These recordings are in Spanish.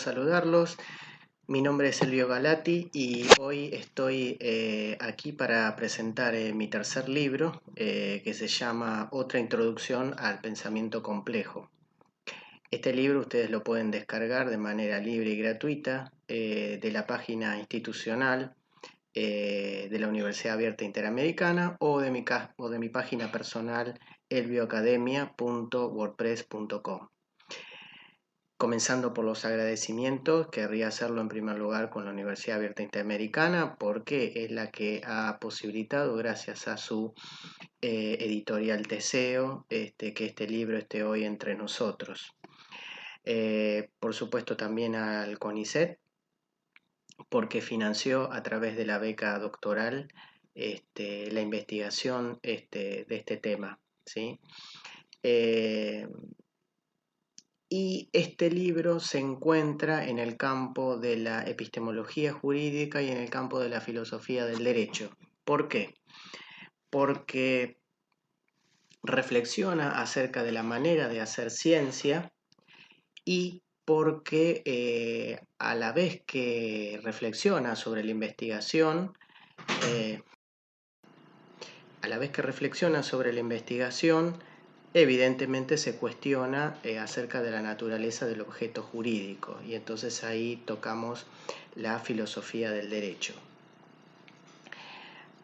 saludarlos. Mi nombre es Elvio Galati y hoy estoy aquí para presentar mi tercer libro que se llama Otra introducción al pensamiento complejo. Este libro ustedes lo pueden descargar de manera libre y gratuita de la página institucional de la Universidad Abierta Interamericana o de mi página personal elvioacademia.wordpress.com. Comenzando por los agradecimientos, querría hacerlo en primer lugar con la Universidad Abierta Interamericana porque es la que ha posibilitado, gracias a su editorial Teseo, que este libro esté hoy entre nosotros. Por supuesto también al CONICET, porque financió a través de la beca doctoral la investigación de este tema, ¿sí? Y este libro se encuentra en el campo de la epistemología jurídica y en el campo de la filosofía del derecho. ¿Por qué? Porque reflexiona acerca de la manera de hacer ciencia y porque a la vez que reflexiona sobre la investigación, evidentemente se cuestiona acerca de la naturaleza del objeto jurídico y entonces ahí tocamos la filosofía del derecho.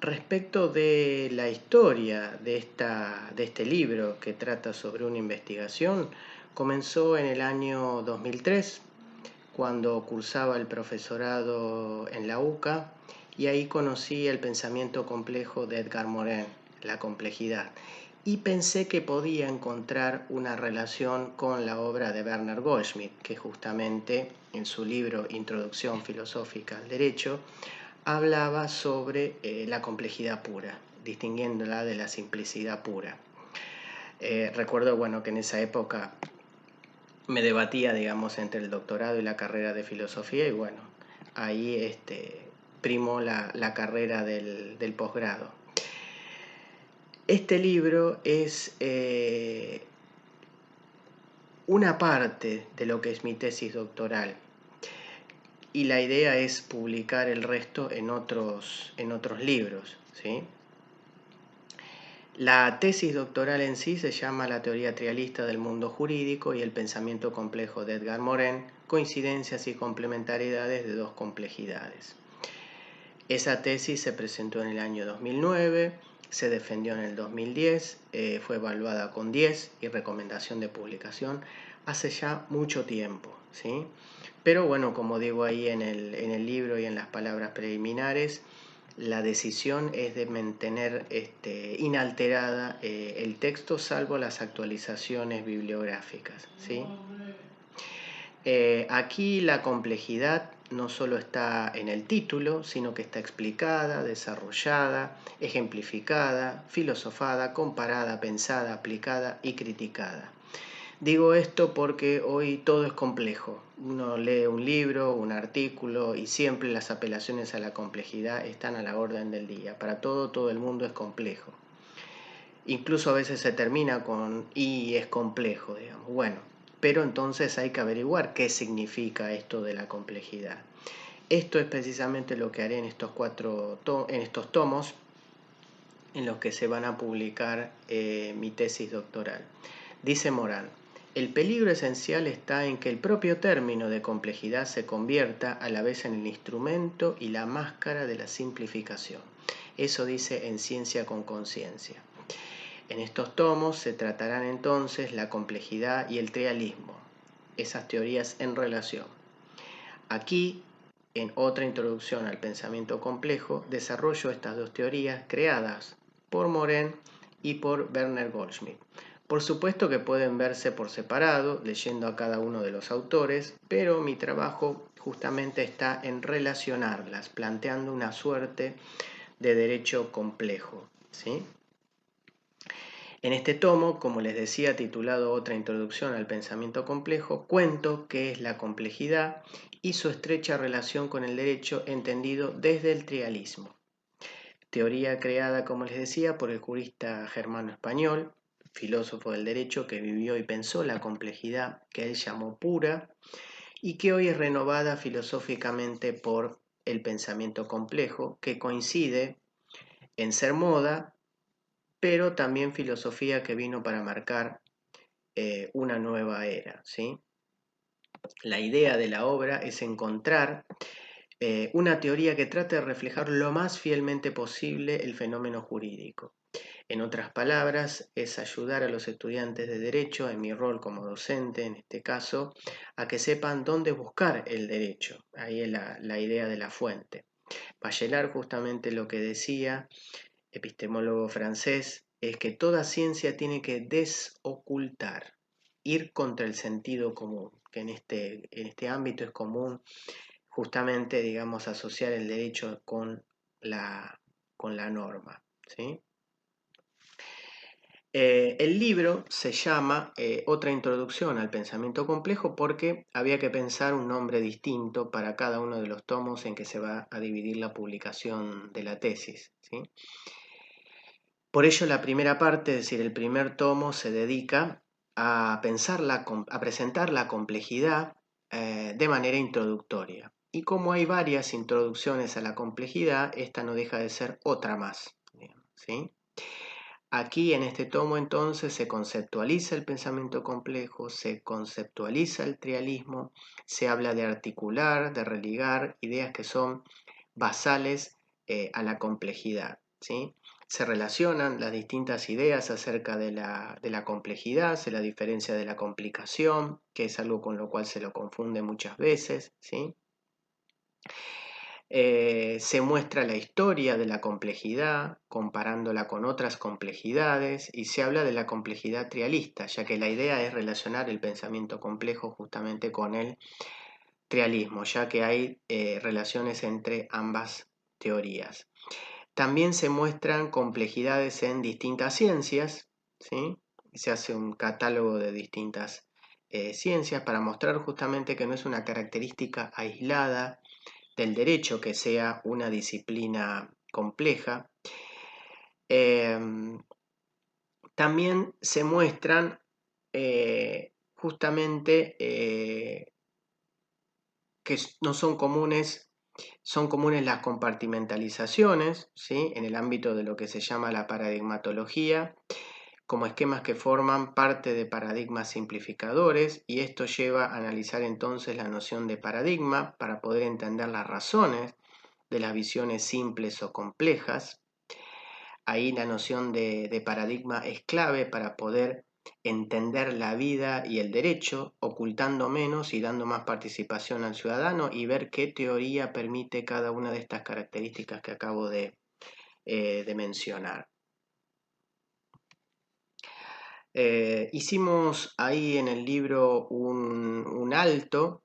Respecto de la historia de este libro que trata sobre una investigación, comenzó en el año 2003, cuando cursaba el profesorado en la UCA, y ahí conocí el pensamiento complejo de Edgar Morin, la complejidad, y pensé que podía encontrar una relación con la obra de Werner Goldschmidt, que justamente en su libro Introducción filosófica al derecho hablaba sobre la complejidad pura, distinguiéndola de la simplicidad pura. Recuerdo que en esa época me debatía, digamos, entre el doctorado y la carrera de filosofía y ahí primó la carrera del posgrado. Este libro es una parte de lo que es mi tesis doctoral y la idea es publicar el resto en otros libros, ¿sí? La tesis doctoral en sí se llama La teoría trialista del mundo jurídico y el pensamiento complejo de Edgar Morin, coincidencias y complementariedades de dos complejidades. Esa tesis se presentó en el año 2009, se defendió en el 2010, fue evaluada con 10 y recomendación de publicación hace ya mucho tiempo, ¿sí? Pero como digo ahí en el libro y en las palabras preliminares, la decisión es de mantener inalterada el texto salvo las actualizaciones bibliográficas, ¿sí? Aquí la complejidad no solo está en el título, sino que está explicada, desarrollada, ejemplificada, filosofada, comparada, pensada, aplicada y criticada. Digo esto porque hoy todo es complejo. Uno lee un libro, un artículo y siempre las apelaciones a la complejidad están a la orden del día. Para todo el mundo es complejo. Incluso a veces se termina con y es complejo, digamos. Pero entonces hay que averiguar qué significa esto de la complejidad. Esto es precisamente lo que haré en estos tomos en los que se van a publicar mi tesis doctoral. Dice Morin: el peligro esencial está en que el propio término de complejidad se convierta a la vez en el instrumento y la máscara de la simplificación. Eso dice en Ciencia con Conciencia. En estos tomos se tratarán entonces la complejidad y el trialismo, esas teorías en relación. Aquí, en otra introducción al pensamiento complejo, desarrollo estas dos teorías creadas por Morin y por Werner Goldschmidt. Por supuesto que pueden verse por separado, leyendo a cada uno de los autores, pero mi trabajo justamente está en relacionarlas, planteando una suerte de derecho complejo, ¿sí? En este tomo, como les decía, titulado Otra introducción al pensamiento complejo, cuento qué es la complejidad y su estrecha relación con el derecho entendido desde el trialismo. Teoría creada, como les decía, por el jurista germano-español, filósofo del derecho que vivió y pensó la complejidad que él llamó pura y que hoy es renovada filosóficamente por el pensamiento complejo, que coincide en ser moda, pero también filosofía que vino para marcar una nueva era, ¿sí? La idea de la obra es encontrar una teoría que trate de reflejar lo más fielmente posible el fenómeno jurídico. En otras palabras, es ayudar a los estudiantes de derecho, en mi rol como docente en este caso, a que sepan dónde buscar el derecho. Ahí es la idea de la fuente. Bachelard justamente lo que decía, epistemólogo francés, es que toda ciencia tiene que desocultar, ir contra el sentido común, que en este ámbito es común justamente, digamos, asociar el derecho con la norma, ¿sí? El libro se llama Otra introducción al pensamiento complejo porque había que pensar un nombre distinto para cada uno de los tomos en que se va a dividir la publicación de la tesis, ¿sí? Por ello la primera parte, es decir, el primer tomo, se dedica a a presentar la complejidad de manera introductoria. Y como hay varias introducciones a la complejidad, esta no deja de ser otra más, ¿sí? Aquí en este tomo entonces se conceptualiza el pensamiento complejo, se conceptualiza el trialismo, se habla de articular, de religar ideas que son basales a la complejidad, ¿sí? Se relacionan las distintas ideas acerca de la complejidad, se la diferencia de la complicación, que es algo con lo cual se lo confunde muchas veces, ¿sí? Se muestra la historia de la complejidad, comparándola con otras complejidades, y se habla de la complejidad trialista, ya que la idea es relacionar el pensamiento complejo justamente con el trialismo, ya que hay relaciones entre ambas teorías. También se muestran complejidades en distintas ciencias, ¿sí? Se hace un catálogo de distintas ciencias para mostrar justamente que no es una característica aislada del derecho que sea una disciplina compleja. También se muestran justamente que no son comunes, son comunes las compartimentalizaciones, ¿sí? En el ámbito de lo que se llama la paradigmatología, como esquemas que forman parte de paradigmas simplificadores, y esto lleva a analizar entonces la noción de paradigma para poder entender las razones de las visiones simples o complejas. Ahí la noción de paradigma es clave para poder entender la vida y el derecho, ocultando menos y dando más participación al ciudadano, y ver qué teoría permite cada una de estas características que acabo de mencionar. Hicimos ahí en el libro un alto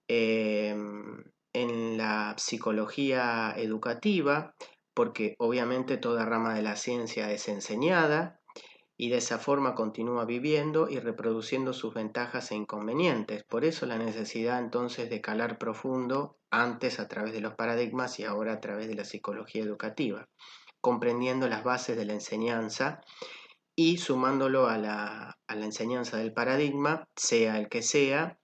en la psicología educativa, porque obviamente toda rama de la ciencia es enseñada y de esa forma continúa viviendo y reproduciendo sus ventajas e inconvenientes. Por eso la necesidad entonces de calar profundo, antes a través de los paradigmas y ahora a través de la psicología educativa, comprendiendo las bases de la enseñanza y sumándolo a la enseñanza del paradigma, sea el que sea,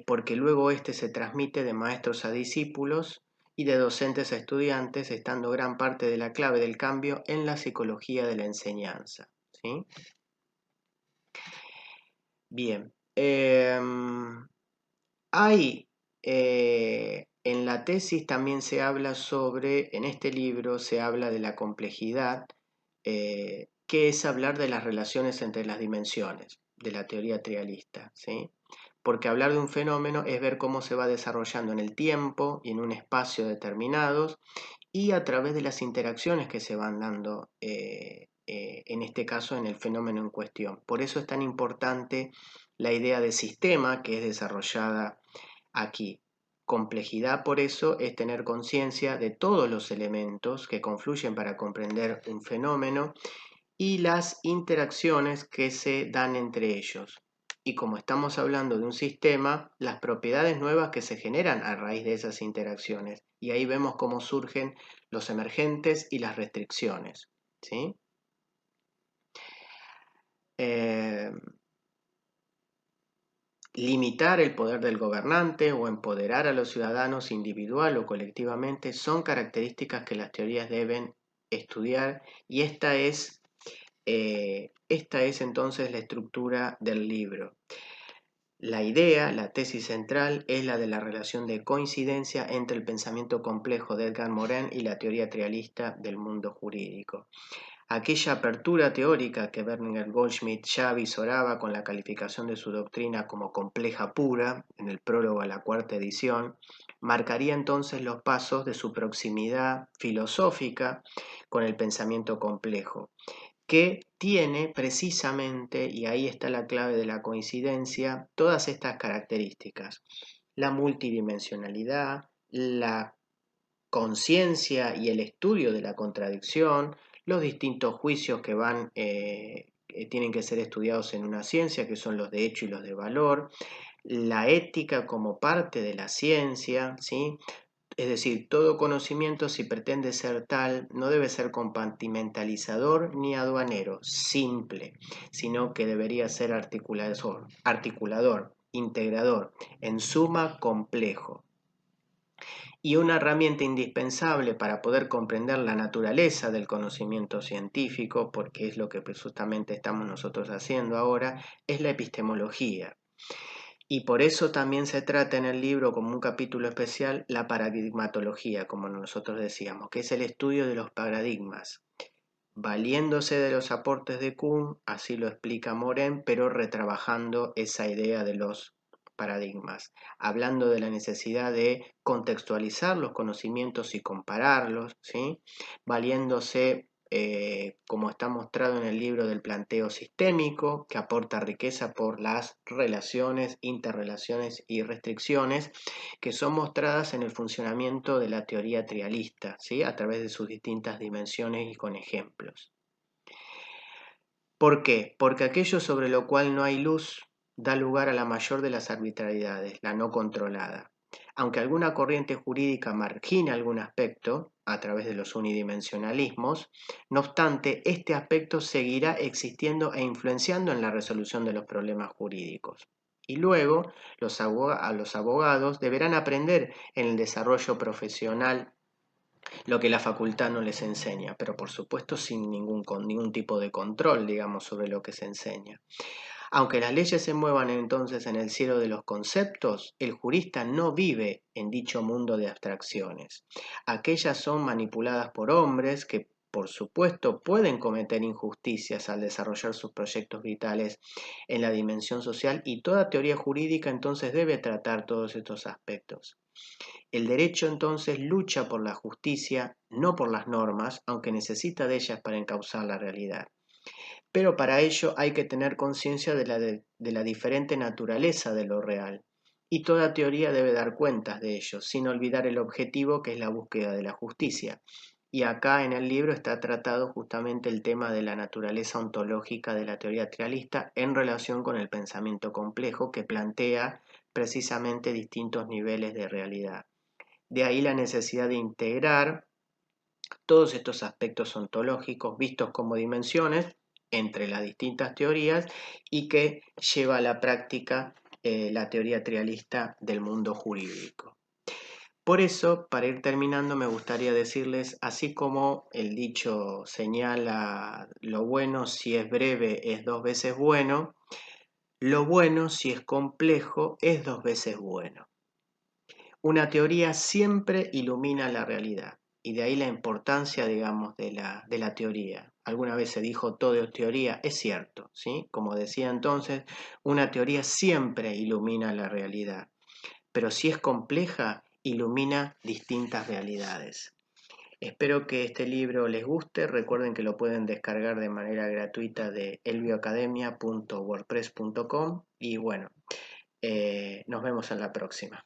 porque luego este se transmite de maestros a discípulos y de docentes a estudiantes, estando gran parte de la clave del cambio en la psicología de la enseñanza, ¿sí? Bien, hay en la tesis también se habla sobre, en este libro se habla de la complejidad, que es hablar de las relaciones entre las dimensiones de la teoría trialista, ¿sí? Porque hablar de un fenómeno es ver cómo se va desarrollando en el tiempo y en un espacio determinados y a través de las interacciones que se van dando, en este caso, en el fenómeno en cuestión. Por eso es tan importante la idea de sistema que es desarrollada aquí. Complejidad, por eso, es tener conciencia de todos los elementos que confluyen para comprender un fenómeno y las interacciones que se dan entre ellos. Y como estamos hablando de un sistema, las propiedades nuevas que se generan a raíz de esas interacciones. Y ahí vemos cómo surgen los emergentes y las restricciones, ¿sí? limitar el poder del gobernante o empoderar a los ciudadanos individual o colectivamente son características que las teorías deben estudiar y esta es entonces la estructura del libro. La idea, la tesis central, es la de la relación de coincidencia entre el pensamiento complejo de Edgar Morin y la teoría trialista del mundo jurídico. Aquella apertura teórica que Berninger Goldschmidt ya avisoraba con la calificación de su doctrina como compleja pura, en el prólogo a la cuarta edición, marcaría entonces los pasos de su proximidad filosófica con el pensamiento complejo, que tiene precisamente, y ahí está la clave de la coincidencia, todas estas características: la multidimensionalidad, la conciencia y el estudio de la contradicción, los distintos juicios que tienen que ser estudiados en una ciencia, que son los de hecho y los de valor, la ética como parte de la ciencia, ¿sí? Es decir, todo conocimiento, si pretende ser tal, no debe ser compartimentalizador ni aduanero, simple, sino que debería ser articulador, integrador, en suma complejo. Y una herramienta indispensable para poder comprender la naturaleza del conocimiento científico, porque es lo que justamente estamos nosotros haciendo ahora, es la epistemología. Y por eso también se trata en el libro como un capítulo especial la paradigmatología, como nosotros decíamos, que es el estudio de los paradigmas, valiéndose de los aportes de Kuhn, así lo explica Morin, pero retrabajando esa idea de los paradigmas, hablando de la necesidad de contextualizar los conocimientos y compararlos, ¿sí? Valiéndose, como está mostrado en el libro, del planteo sistémico, que aporta riqueza por las relaciones, interrelaciones y restricciones que son mostradas en el funcionamiento de la teoría trialista, ¿sí? A través de sus distintas dimensiones y con ejemplos. ¿Por qué? Porque aquello sobre lo cual no hay luz da lugar a la mayor de las arbitrariedades, la no controlada. Aunque alguna corriente jurídica margina algún aspecto a través de los unidimensionalismos, no obstante, este aspecto seguirá existiendo e influenciando en la resolución de los problemas jurídicos. Y luego, los abogados deberán aprender en el desarrollo profesional lo que la facultad no les enseña, pero por supuesto con ningún tipo de control, digamos, sobre lo que se enseña. Aunque las leyes se muevan entonces en el cielo de los conceptos, el jurista no vive en dicho mundo de abstracciones. Aquellas son manipuladas por hombres que, por supuesto, pueden cometer injusticias al desarrollar sus proyectos vitales en la dimensión social, y toda teoría jurídica entonces debe tratar todos estos aspectos. El derecho entonces lucha por la justicia, no por las normas, aunque necesita de ellas para encauzar la realidad. Pero para ello hay que tener conciencia de la diferente naturaleza de lo real. Y toda teoría debe dar cuentas de ello, sin olvidar el objetivo, que es la búsqueda de la justicia. Y acá en el libro está tratado justamente el tema de la naturaleza ontológica de la teoría trialista en relación con el pensamiento complejo, que plantea precisamente distintos niveles de realidad. De ahí la necesidad de integrar todos estos aspectos ontológicos vistos como dimensiones entre las distintas teorías y que lleva a la práctica la teoría trialista del mundo jurídico. Por eso, para ir terminando, me gustaría decirles, así como el dicho señala: lo bueno si es breve es 2 veces bueno, lo bueno si es complejo es 2 veces bueno. Una teoría siempre ilumina la realidad, y de ahí la importancia, digamos, de la teoría. Alguna vez se dijo todo es teoría, es cierto, ¿sí? Como decía entonces, una teoría siempre ilumina la realidad, pero si es compleja, ilumina distintas realidades. Espero que este libro les guste. Recuerden que lo pueden descargar de manera gratuita de elbioacademia.wordpress.com y bueno, nos vemos en la próxima.